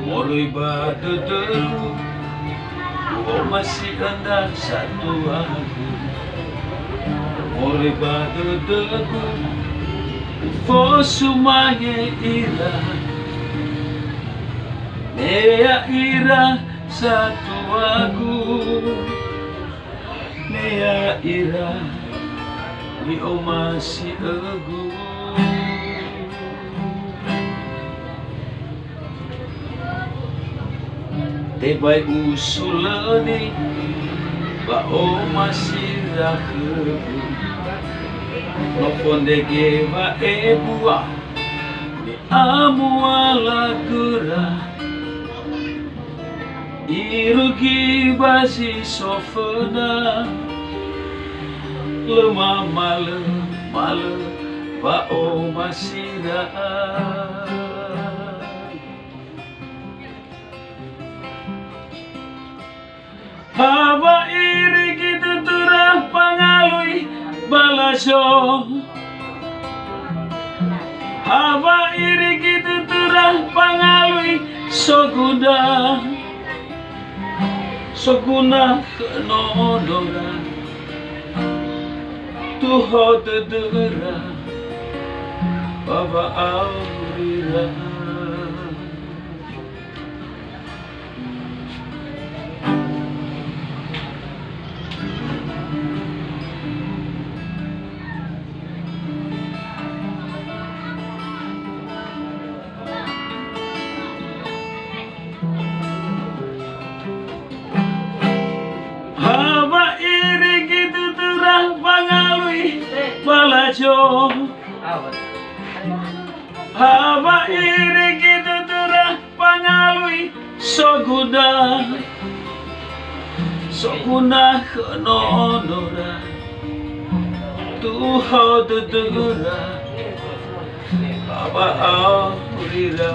Mulai badu-deru, oh masih hendak satu aku. Mulai badu-deru, oh semuanya ira. Nea ira satu aku. Nea ira, ni oh masih aku. Tebai usulani ba o masih rakebu nopon dege ba ebua ni amuala gera irugi basi sofena lemah male ba o masih Haba iri kita turah pangalui balasyo. Haba iri kita turah pangalui soguna. Soguna kenodora tuho tedera baba aurira. Haba iri gitu turah pangalui balajo. Haba iri gitu turah pangalui soguna. Soguna kenonora tuho dedera baba aurira.